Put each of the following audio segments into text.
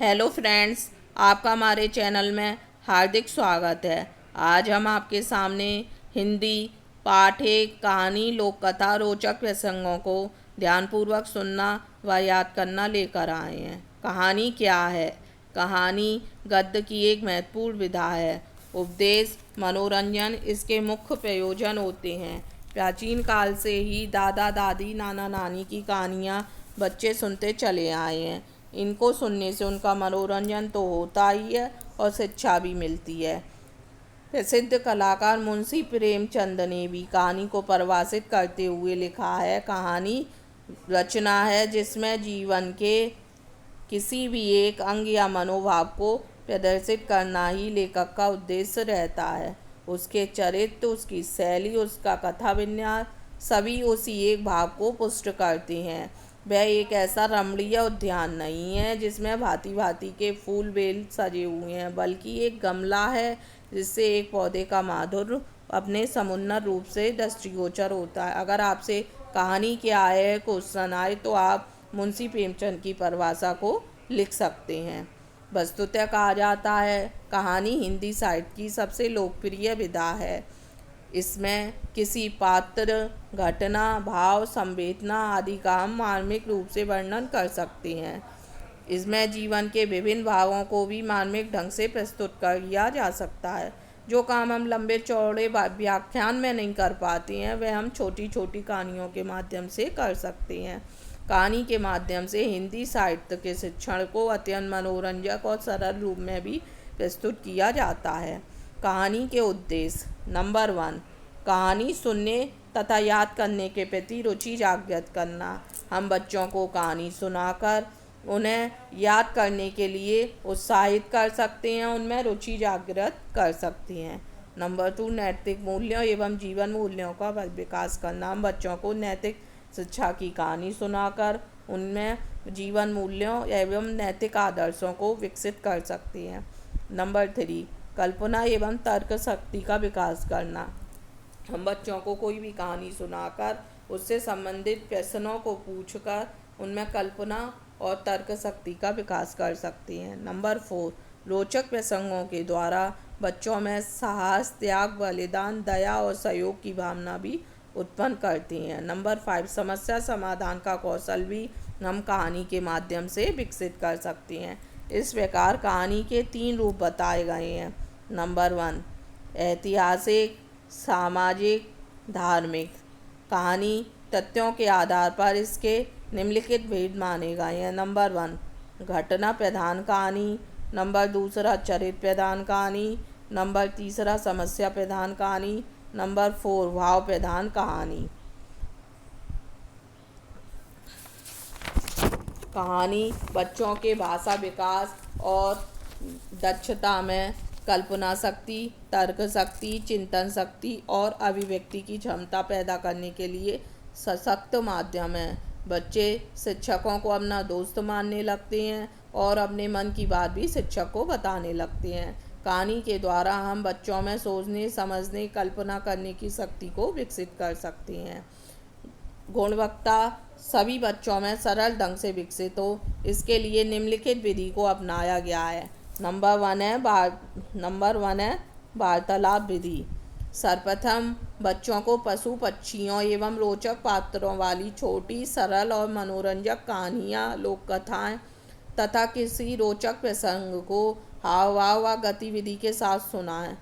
Hello friends, आपका हमारे channel में हार्दिक स्वागत है। आज हम आपके सामने हिंदी पाठ एक कहानी लोक कथा रोचक प्रसंगों को ध्यानपूर्वक सुनना व याद करना लेकर आए हैं। कहानी क्या है? कहानी गद्य की एक महत्वपूर्ण विधा है। उपदेश, मनोरंजन इसके मुख्य प्रयोजन होते हैं। प्राचीन काल से ही दादा दादी नाना नानी की कहानियाँ बच्चे सुनते चले आए हैं। इनको सुनने से उनका मनोरंजन तो होता ही है और शिक्षा भी मिलती है। प्रसिद्ध कलाकार मुंशी प्रेमचंद ने भी कहानी को परिभाषित करते हुए लिखा है, कहानी रचना है जिसमें जीवन के किसी भी एक अंग या मनोभाव को प्रदर्शित करना ही लेखक का उद्देश्य रहता है। उसके चरित्र, उसकी शैली, उसका कथा विन्यास सभी उसी एक भाव को पुष्ट करते हैं। वह एक ऐसा रमणीय उद्यान नहीं है जिसमें भांति भांति के फूल बेल सजे हुए हैं, बल्कि एक गमला है जिससे एक पौधे का माधुर्य अपने समुन्नत रूप से दृष्टिगोचर होता है। अगर आपसे कहानी क्या है क्वेश्चन आए तो आप मुंशी प्रेमचंद की परिभाषा को लिख सकते हैं। वस्तुतः कहा जाता है कहानी हिंदी साहित्य की सबसे लोकप्रिय विधा है। इसमें किसी पात्र, घटना, भाव, संवेदना आदि का हम मार्मिक रूप से वर्णन कर सकते हैं। इसमें जीवन के विभिन्न भागों को भी मार्मिक ढंग से प्रस्तुत किया जा सकता है। जो काम हम लंबे चौड़े व्याख्यान में नहीं कर पाते हैं, वह हम छोटी छोटी कहानियों के माध्यम से कर सकते हैं। कहानी के माध्यम से हिंदी साहित्य के शिक्षण को अत्यंत मनोरंजक और सरल रूप में भी प्रस्तुत किया जाता है। कहानी के उद्देश्य: नंबर 1, कहानी सुनने तथा याद करने के प्रति रुचि जागृत करना। हम बच्चों को कहानी सुनाकर उन्हें याद करने के लिए उत्साहित कर सकते हैं, उनमें रुचि जागृत कर सकते हैं। नंबर 2, नैतिक मूल्यों एवं जीवन मूल्यों का विकास करना। हम बच्चों को नैतिक शिक्षा की कहानी सुनाकर उनमें जीवन मूल्यों एवं नैतिक आदर्शों को विकसित कर सकते हैं। नंबर 3, कल्पना एवं तर्क शक्ति का विकास करना। हम बच्चों को कोई भी कहानी सुनाकर उससे संबंधित प्रश्नों को पूछकर उनमें कल्पना और तर्क शक्ति का विकास कर सकते हैं। नंबर 4, रोचक प्रसंगों के द्वारा बच्चों में साहस, त्याग, बलिदान, दया और सहयोग की भावना भी उत्पन्न करती हैं। नंबर 5, समस्या समाधान का कौशल भी हम कहानी के माध्यम से विकसित कर सकते हैं। इस प्रकार कहानी के 3 रूप बताए गए हैं। नंबर 1, ऐतिहासिक, सामाजिक, धार्मिक। कहानी तथ्यों के आधार पर इसके निम्नलिखित भेद माने गए हैं। नंबर 1, घटना प्रधान कहानी। नंबर 2, चरित्र प्रधान कहानी। नंबर 3, समस्या प्रधान कहानी। नंबर 4, भाव प्रधान कहानी। कहानी बच्चों के भाषा विकास और दक्षता में कल्पना शक्ति, तर्क शक्ति, चिंतन शक्ति और अभिव्यक्ति की क्षमता पैदा करने के लिए सशक्त माध्यम है। बच्चे शिक्षकों को अपना दोस्त मानने लगते हैं और अपने मन की बात भी शिक्षक को बताने लगते हैं। कहानी के द्वारा हम बच्चों में सोचने, समझने, कल्पना करने की शक्ति को विकसित कर सकते हैं। गुणवत्ता सभी बच्चों में सरल ढंग से विकसित हो, इसके लिए निम्नलिखित विधि को अपनाया गया है। नंबर 1 है वार्तालाप विधि। सर्वप्रथम बच्चों को पशु पक्षियों एवं रोचक पात्रों वाली छोटी, सरल और मनोरंजक कहानियाँ, लोक कथाएँ तथा किसी रोचक प्रसंग को हाव भाव व गतिविधि के साथ सुनाएं।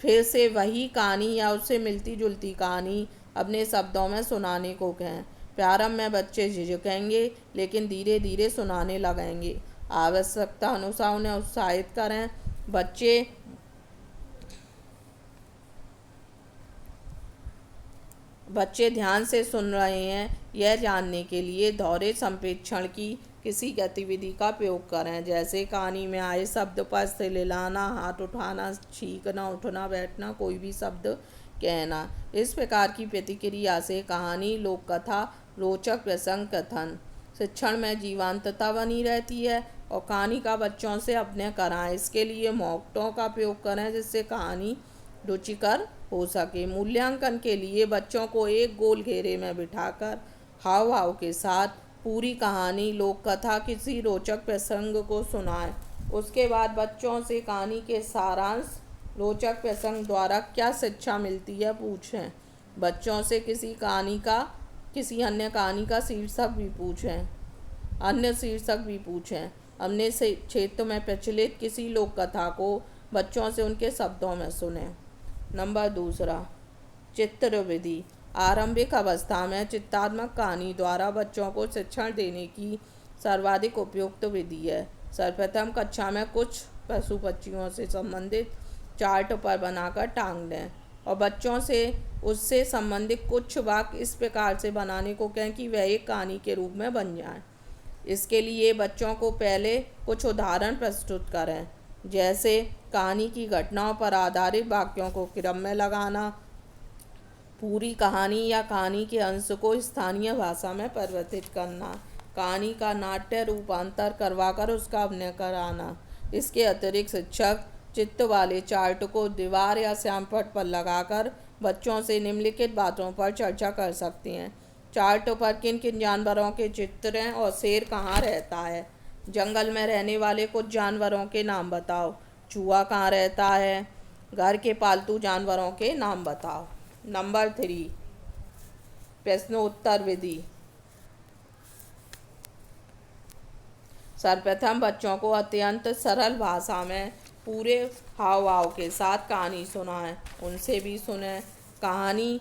फिर से वही कहानी या उससे मिलती जुलती कहानी अपने शब्दों में सुनाने को कहें। प्रारंभ में बच्चे झिझकेंगे, लेकिन धीरे धीरे सुनाने लगेंगे। आवश्यकता अनुसार उन्हें उत्साहित करें। बच्चे ध्यान से सुन रहे हैं यह जानने के लिए दोहरे संप्रेक्षण की किसी गतिविधि का प्रयोग करें, जैसे कहानी में आए शब्द पर सिर हिलाना, हाथ उठाना, छींकना, उठना, बैठना, कोई भी शब्द कहना। इस प्रकार की प्रतिक्रिया से कहानी, लोक कथा, रोचक प्रसंग, कथन शिक्षण में जीवंतता बनी रहती है और कहानी का बच्चों से अपने कराएं। इसके लिए मौक्टों का प्रयोग करें जिससे कहानी रुचिकर हो सके। मूल्यांकन के लिए बच्चों को एक गोल घेरे में बिठाकर हाव भाव के साथ पूरी कहानी, लोक कथा, किसी रोचक प्रसंग को सुनाएं। उसके बाद बच्चों से कहानी के सारांश, रोचक प्रसंग द्वारा क्या शिक्षा मिलती है पूछें। बच्चों से किसी अन्य कहानी का अन्य शीर्षक भी पूछें। अपने से क्षेत्र में प्रचलित किसी लोक कथा को बच्चों से उनके शब्दों में सुने। नंबर 2, चित्र विधि। आरंभिक अवस्था में चित्रात्मक कहानी द्वारा बच्चों को शिक्षण देने की सर्वाधिक उपयुक्त विधि है। सर्वप्रथम कक्षा में कुछ पशु पक्षियों से संबंधित चार्ट पर बनाकर टांग दें और बच्चों से उससे संबंधित कुछ वाक्य इस प्रकार से बनाने को कहें कि वह एक कहानी के रूप में बन जाए। इसके लिए बच्चों को पहले कुछ उदाहरण प्रस्तुत करें, जैसे कहानी की घटनाओं पर आधारित वाक्यों को क्रम में लगाना, पूरी कहानी या कहानी के अंश को स्थानीय भाषा में परिवर्तित करना, कहानी का नाट्य रूपांतर करवाकर उसका अभिनय कराना। इसके अतिरिक्त शिक्षक चित्र वाले चार्ट को दीवार या श्यामपट्ट पर लगाकर बच्चों से निम्नलिखित बातों पर चर्चा कर सकते हैं। चार्ट पर किन किन जानवरों के चित्र हैं और शेर कहाँ रहता है। जंगल में रहने वाले कुछ जानवरों के नाम बताओ। चूहा कहाँ रहता है। घर के पालतू जानवरों के नाम बताओ। नंबर 3, प्रश्नोत्तर विधि। सर्वप्रथम बच्चों को अत्यंत सरल भाषा में पूरे हाव भाव के साथ कहानी सुनाएं। उनसे भी सुने। कहानी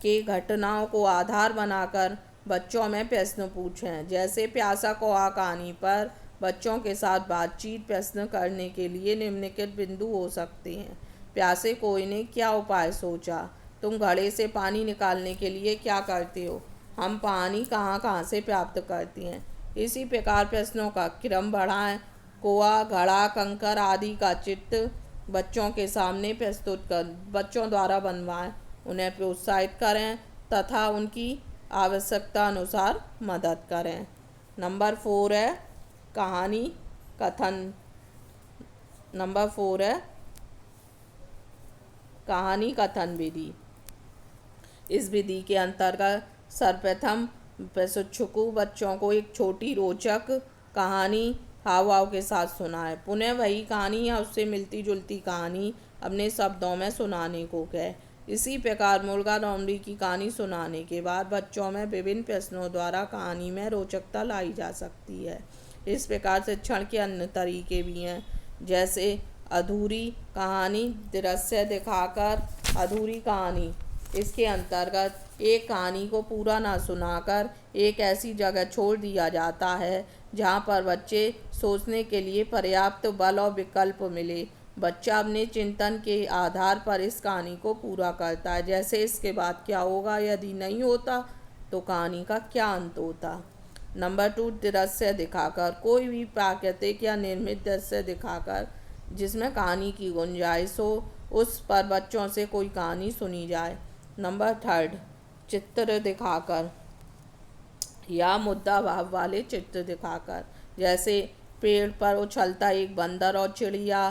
के घटनाओं को आधार बनाकर बच्चों में प्रश्न पूछें, जैसे प्यासा कौआ कहानी पर बच्चों के साथ बातचीत प्रश्न करने के लिए निम्नलिखित बिंदु हो सकते हैं। प्यासे कौए ने क्या उपाय सोचा। तुम घड़े से पानी निकालने के लिए क्या करते हो। हम पानी कहाँ कहाँ से प्राप्त करते हैं। इसी प्रकार प्रश्नों का क्रम बढ़ाएं। कौआ, घड़ा, कंकर आदि का चित्र बच्चों के सामने प्रस्तुत कर बच्चों द्वारा बनवाएं। उन्हें प्रोत्साहित करें तथा उनकी आवश्यकता अनुसार मदद करें। नंबर 4 है कहानी कथन। नंबर 4 है कहानी कथन विधि। इस विधि के अंतर्गत सर्वप्रथम प्रशिक्षु बच्चों को एक छोटी रोचक कहानी हाव भाव के साथ सुनाए। पुनः वही कहानी या उससे मिलती जुलती कहानी अपने शब्दों में सुनाने को कहे। इसी प्रकार मुर्गा लोमड़ी की कहानी सुनाने के बाद बच्चों में विभिन्न प्रश्नों द्वारा कहानी में रोचकता लाई जा सकती है। इस प्रकार शिक्षण के अन्य तरीके भी हैं, जैसे अधूरी कहानी, दृश्य दिखाकर अधूरी कहानी। इसके अंतर्गत एक कहानी को पूरा ना सुनाकर एक ऐसी जगह छोड़ दिया जाता है जहाँ पर बच्चे सोचने के लिए पर्याप्त बल और विकल्प मिले। बच्चा अपने चिंतन के आधार पर इस कहानी को पूरा करता है, जैसे इसके बाद क्या होगा, यदि नहीं होता तो कहानी का क्या अंत होता। नंबर 2, दृश्य दिखाकर। कोई भी प्राकृतिक या निर्मित दृश्य दिखाकर जिसमें कहानी की गुंजाइश हो, उस पर बच्चों से कोई कहानी सुनी जाए। नंबर 3, चित्र दिखाकर या मुद्दा भाव वाले चित्र दिखाकर, जैसे पेड़ पर उछलता एक बंदर और चिड़िया,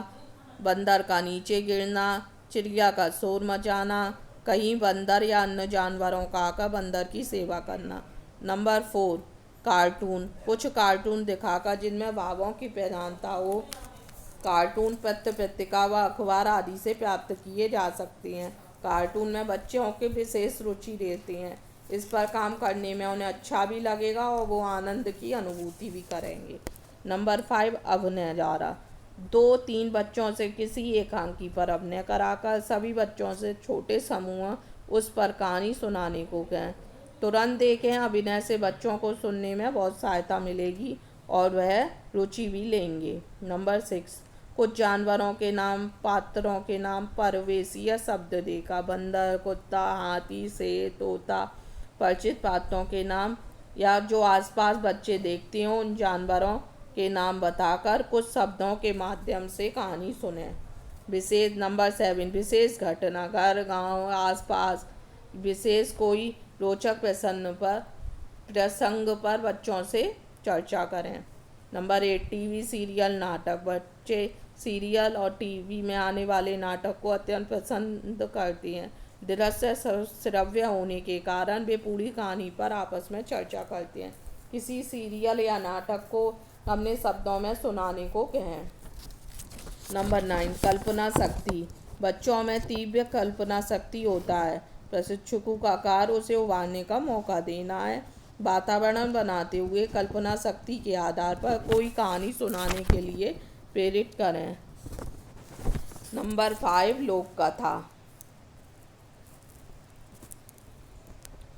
बंदर का नीचे गिरना, चिड़िया का शोर मचाना, कहीं बंदर या अन्य जानवरों का आकर बंदर की सेवा करना। Number 4, cartoon. कुछ कार्टून दिखाकर जिनमें भावों की प्रधानता हो। कार्टून पत्र पत्रिका व अखबार आदि से प्राप्त किए जा सकते हैं। कार्टून में बच्चों के विशेष रुचि रहते हैं। इस पर काम करने में उन्हें अच्छा भी लगेगा और वो आनंद की अनुभूति भी करेंगे। नंबर 5, अभिनय द्वारा। 2-3 बच्चों से किसी एकांकी पर अभिनय कराकर सभी बच्चों से छोटे समूह उस पर कहानी सुनाने को कहें। तुरंत देखें, अभिनय से बच्चों को सुनने में बहुत सहायता मिलेगी और वह रुचि भी लेंगे। नंबर 6, कुछ जानवरों के नाम, पात्रों के नाम परिवेशी या शब्द देकर बंदर, कुत्ता, हाथी, शेर, तोता, परिचित पात्रों के नाम या जो आसपास बच्चे देखते हों उन जानवरों के नाम बताकर कुछ शब्दों के माध्यम से कहानी सुने। विशेष। नंबर 7, विशेष घटना। घर, गांव, आसपास विशेष कोई रोचक प्रसंग पर बच्चों से चर्चा करें। नंबर 8, टीवी सीरियल नाटक। बच्चे सीरियल और टीवी में आने वाले नाटक को अत्यंत पसंद करते हैं। दृश्य श्रव्य होने के कारण वे पूरी कहानी पर आपस में चर्चा करते हैं। किसी सीरियल या नाटक को अपने शब्दों में सुनाने को कहें। नंबर 9, कल्पना शक्ति। बच्चों में तीव्र कल्पना शक्ति होता है। प्रशिक्षकों का कार्य उसे उभारने का मौका देना है। वातावरण बनाते हुए कल्पना शक्ति के आधार पर कोई कहानी सुनाने के लिए प्रेरित करें। नंबर 5, लोक कथा।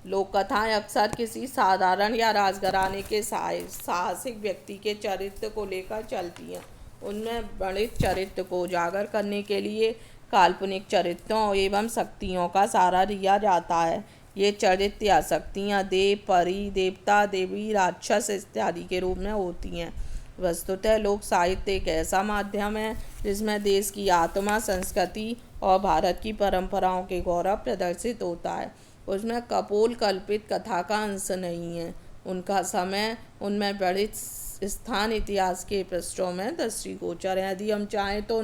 लोक कथाएं अक्सर किसी साधारण या राजघराने के साहसिक व्यक्ति के चरित्र को लेकर चलती हैं। उनमें वर्णित चरित्र को उजागर करने के लिए काल्पनिक चरित्रों एवं शक्तियों का सहारा लिया जाता है। ये चरित्र या शक्तियाँ देव, परी, देवता, देवी, राक्षस इत्यादि के रूप में होती हैं। वस्तुतः लोक साहित्य एक ऐसा माध्यम है जिसमें देश की आत्मा, संस्कृति और भारत की परंपराओं के गौरव प्रदर्शित होता है। उसमें कपोल कल्पित कथा का अंश नहीं है। उनका समय, उनमें वर्णित स्थान इतिहास के पृष्ठों में दृष्टिगोचर है। यदि हम चाहें तो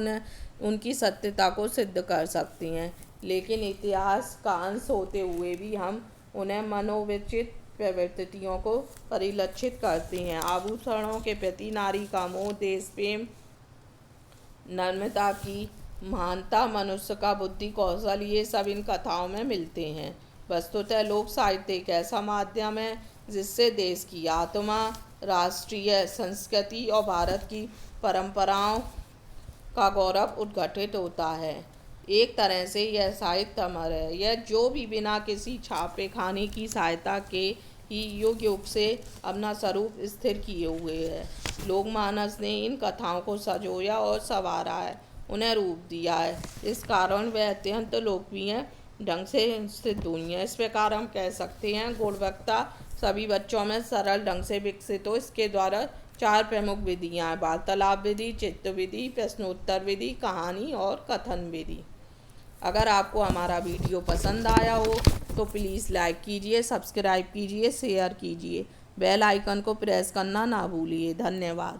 उनकी सत्यता को सिद्ध कर सकते हैं, लेकिन इतिहास का अंश होते हुए भी हम उन्हें मनोविचित प्रवृत्तियों को परिलक्षित करते हैं। आभूषणों के प्रति नारी का मोह, देश प्रेम, नम्रता की महानता, मनुष्य का बुद्धि कौशल, ये सब इन कथाओं में मिलते हैं। वस्तुतः लोक साहित्य एक ऐसा माध्यम है जिससे देश की आत्मा, राष्ट्रीय संस्कृति और भारत की परंपराओं का गौरव उद्घाटित होता है। एक तरह से यह साहित्य अमर है। यह जो भी बिना किसी छापे खाने की सहायता के ही युग युग से अपना स्वरूप स्थिर किए हुए है। लोकमानस ने इन कथाओं को सजोया और संवारा है, उन्हें रूप दिया है। इस कारण वह अत्यंत लोकप्रिय ढंग से सिद्ध हुई है। इस प्रकार हम कह सकते हैं गुणवत्ता सभी बच्चों में सरल ढंग से विकसित हो। इसके द्वारा 4 प्रमुख विधियाँ हैं: वार्तालाप विधि, चित्र विधि, प्रश्नोत्तर विधि, कहानी और कथन विधि। अगर आपको हमारा वीडियो पसंद आया हो तो प्लीज़ लाइक कीजिए, सब्सक्राइब कीजिए, शेयर कीजिए, बेल आइकन को प्रेस करना ना भूलिए। धन्यवाद।